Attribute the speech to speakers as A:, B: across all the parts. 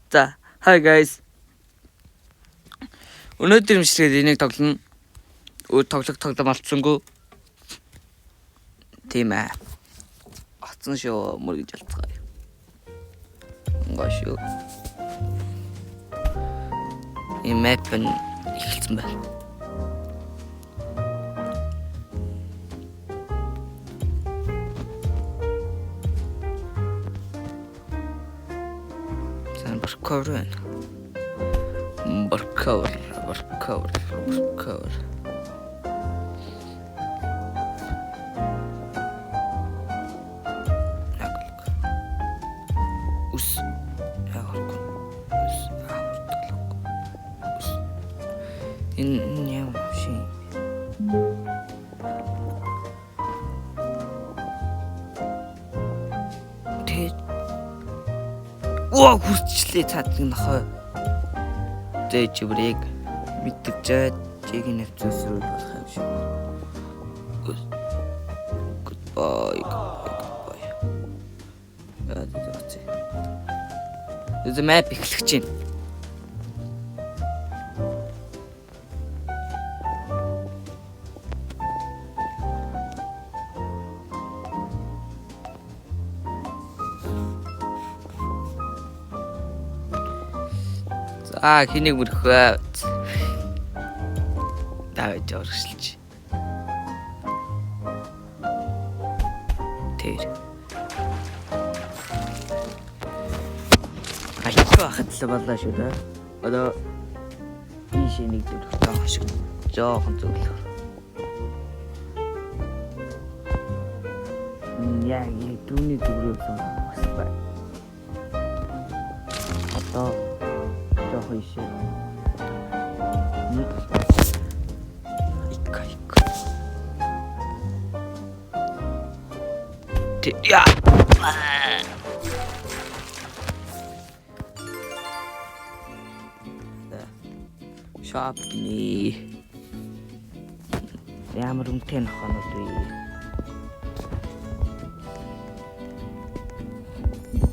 A: За, hi guys. Өнөөдөр имжлэгээд энийг тоглоно. тоглоом алдсангүй. Тийм ээ. Атсан шүү мөр гэж алдцгаая. Гоошоо. Энэ мэп нь эхэлсэн байна. Сан баркавер. Оо хүрчлээ цааддаг нохой. Дэж бүрийг мэддэгчээд чиг нэвцүүлсрүүл болох юм шиг. Goodbye. The map эхлэх чинь. Хэнийг мөрөхөө. Давай жоргошлж. Тэр. Хатлаа боллоо шүү дээ. Одоо ийш нэг дөрөвтэй шиг жоохон зөвлөх. Яг дүүний дөрөв бас бай. Одоо жоохон ийш. Я. Шапни. Ямар үнэтэй нохонод вэ?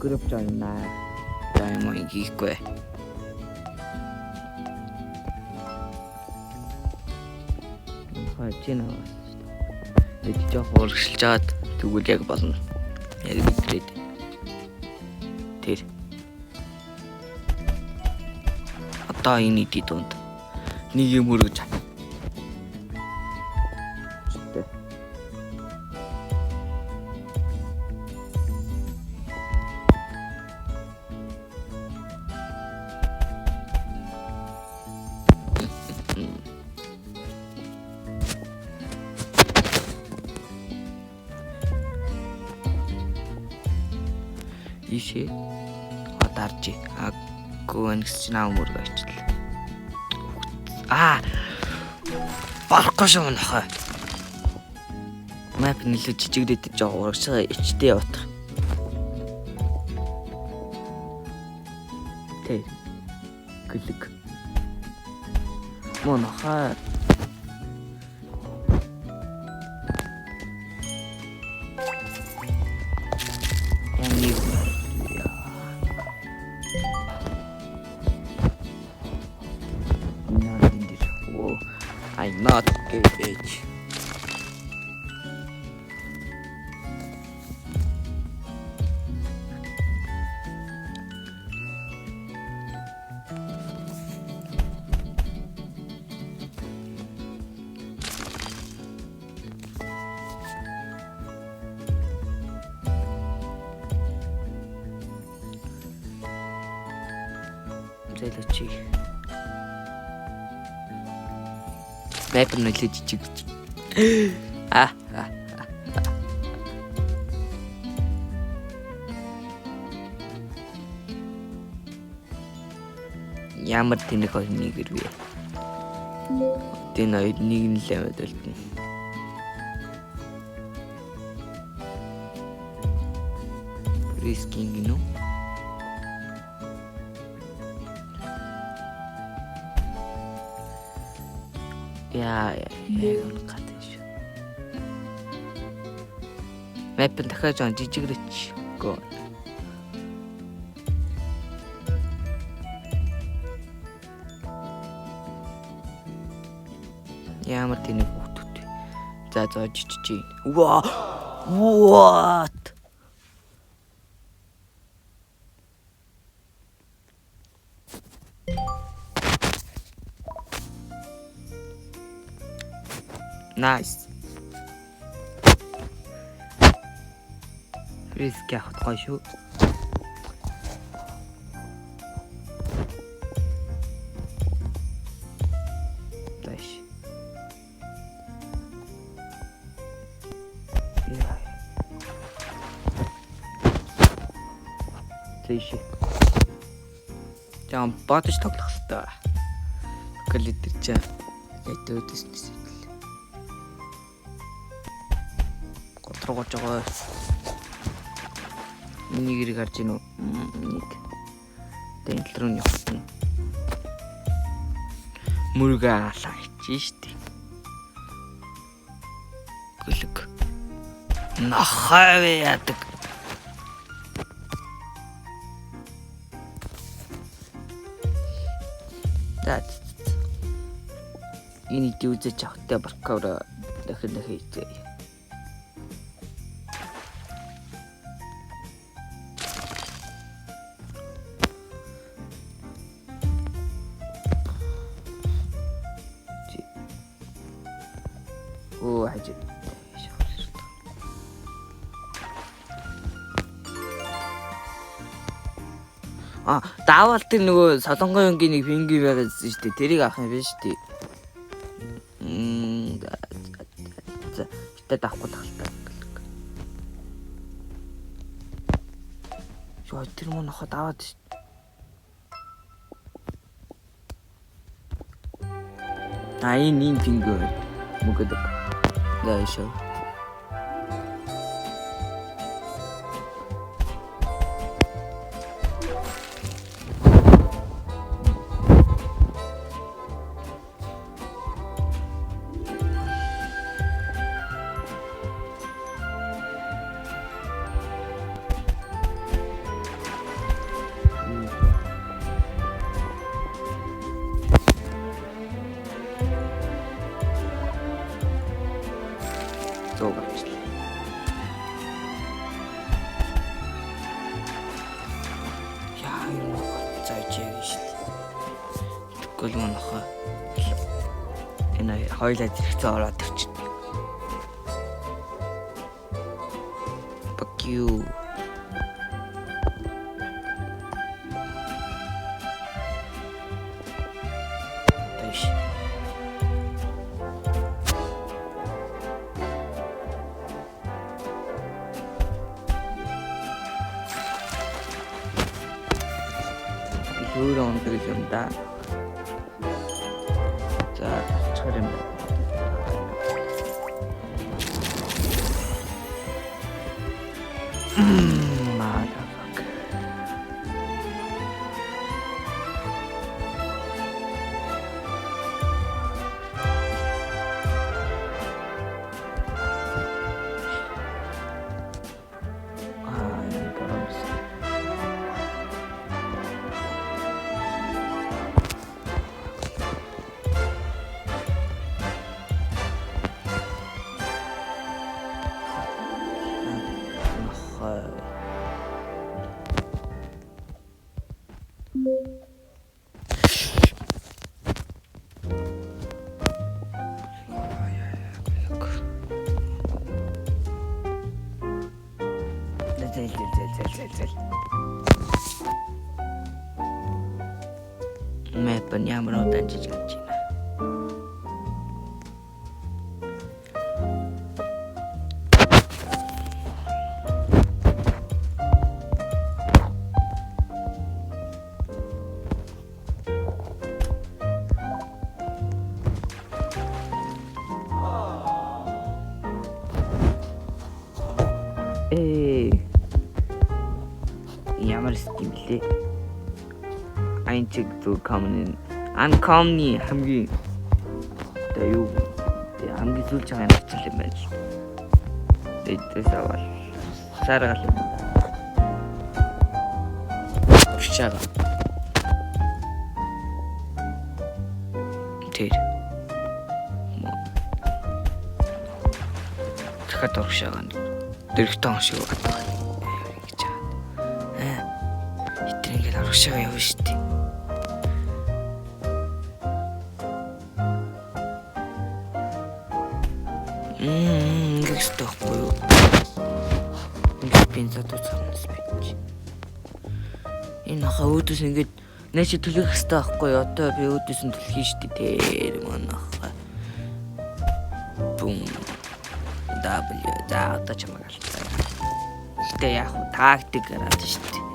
A: Групп жойна. Даймон хийхгүй. Хойчина. Эд жоох урагшилж чаад тэгвэл яг болно. Яг битрээд. Тэр. Одоо энэ идэ дунд. Нэг юм өргөж. Чүтээ. Ишээ адарч гүнс наа мөргөчлээ. Барахгүй шүү нөхөө. Мап нэлээд жижигдээд жоо урагшаа ичтэй явах. Тэ. Клик. Монохоо. I'm not a bitch. Зэлэчи. Мэп нь нэлээд жижиг. Ямар тэнэг хойны гэрвэ. Тэн ойд нэг нь л аваад болтно. Risking гинөө. Яг гадагш. Мэп нь дахиад жижигрэч гоо. Ямар тэнэг хүүхдүүд вэ? За жижиг. What? Nice. Риск явах гоё шүү. Дэш. Дэш. Жам батж тоглох хэрэгтэй. Галидэр чаа. Ядөөдөс. Готрогож байгаа. Миний гэрийг харж гинөө. Нэг. Дэнтэл рүү явсан. Мөргөө алаач штий. Гөлөг. Нахав яадаг. Энийг дүүзэж авахтай баркавра дахин хийцээ. Оо хажи. Даавал тэр нөгөө солонгон өнгийн нэг пингви байгаадсэн шүү дээ. Тэрийг авах юм биш үү? За хитэ давхгүй тахалтай. Яа тэр мөн хахад аваад шүү. Энэ пингви мөгөдөг. Даашаа. Тэгвэл манайхаа энэ хоёлаа зэрэгцээ ороод ирчихнэ. Fuck you. Тэш. Юурон дэрсэн да. 자, 차례입니다. 마다박. 이거 바람있어. 매번 야무로 던지지 않지나. Ямар стимлээ. Айнчиг зүү комн анкомны хамгийн одоо юу хамгийн сүүлж байгаа юм чил юм байна. Эдээс авал саргал юм да. Чага. Тэр. дахиад урагшаагаа дэрэгтэн шиг байна. Гэж аа. Хитэр ингээд урагшаагаа явна шүү дээ. Ингээд стахгүй юу? Ингээд бензад уцаанаас бич. Энэ хаа өөдөөс ингээд нээш төлөх хэрэгтэй байхгүй юу? Одоо би өөдөөс нь төлөх шүү дээ. Манайх. Бум. W за одоо чамаг алцаа. Гэтэ яг хуу тактик гараад шүү дээ.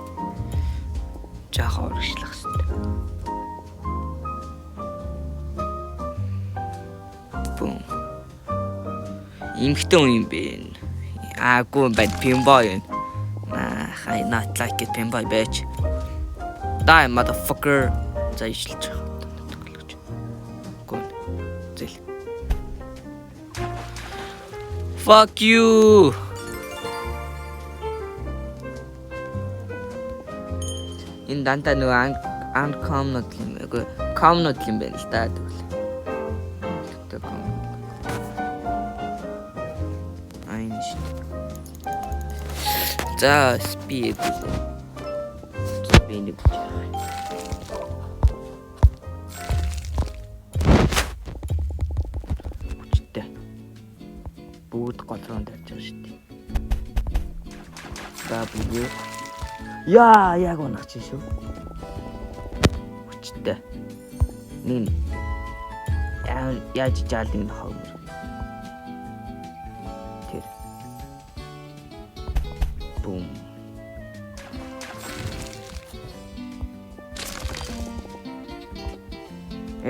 A: Жаахан урагшлах хэрэгтэй. Бум. Имхтэн юм бэ. Гоо бод пимбой. I not like it пимбой bitch. Die motherfucker. За ишлж байгаа. Гоо. Зэл. Fuck you. Энэ дантаа нөгөө uncommon юм. Үгүй common юм байна л да тэгвэл. За speed. Speed. Үчтэй. Бүгд голрон дээр чаж шүү дээ. W. Яа, яг унах чи шүү. Үчтэй. Нин. Яаж жаалын хавмар. Тэр. Бум.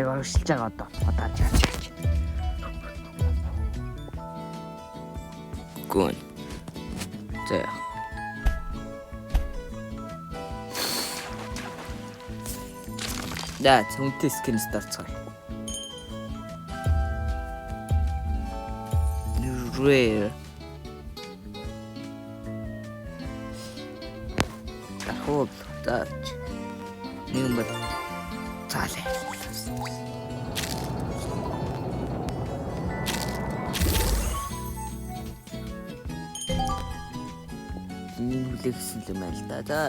A: Оршилж байгаа одоо яаж. Гүн. За. Да, цүнтэй скин старцгаа. Rare. Тархуул таач. Нэмбэр цаалаа. Хүлээсэн юм байл та. За.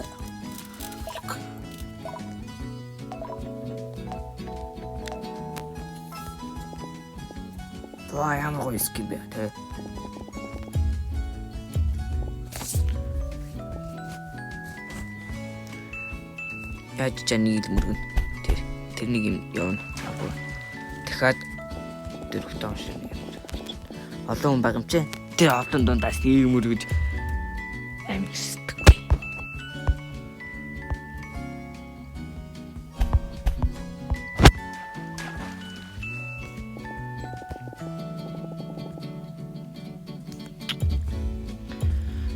A: Това ямар гоё скин бэ те. Яаж чанийг мөргөн тэрнийг юм явна. Дахиад дөрөвт оншин. Олон хүн байгаа юм чи. Тэр олон дундаас нэг мөргөж амигсдаг.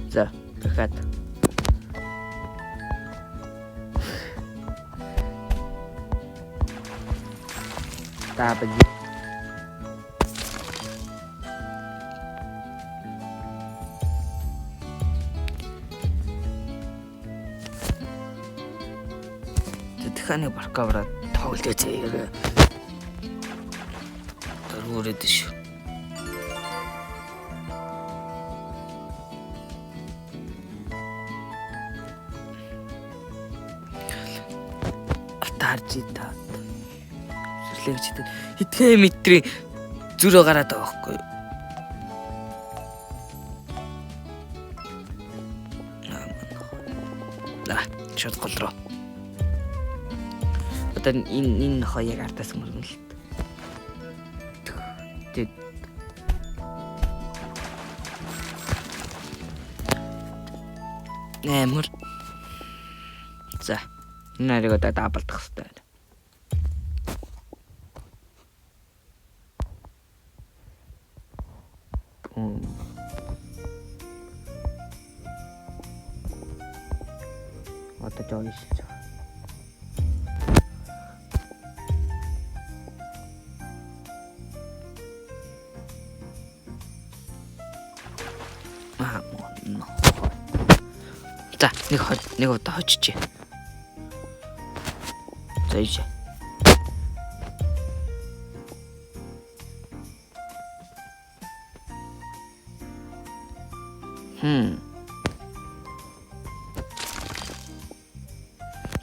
A: За, дахиад W. Тэтгэхний баркавра тоглож үзээ. Дөрвөөд шүү. Атарчита. Хитгэн метрийн зүрөө гараад байгаа байхгүй юу? Шууд голроо. Одоо энэ хоёрыг ардаас мөргөн л. Тэд нэмэр. За. Энэ харийг одоо даблдах хэрэгтэй. Одоо жоо ишилж байгаа. За, нэг удаа хоччих. За иш.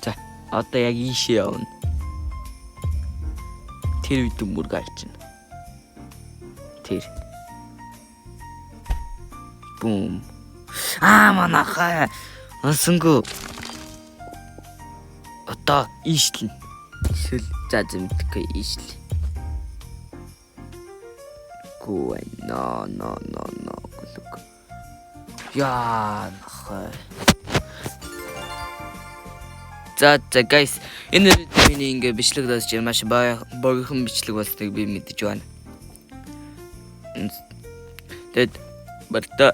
A: За, одоо яг ийшээ явна. Тэр үед мөрг алчна. Тэр. Бум. Манахаа. Ансангүй. Одоо ийшлэн. Эсвэл за зэмтгэхгүй ийшл. Гоо no. Гүлэг. Яа нахаа. За guys, энэ миний ингээ бичлэг дасч маш богинохон бичлэг болсныг би мэдэж байна. Тэгэд барта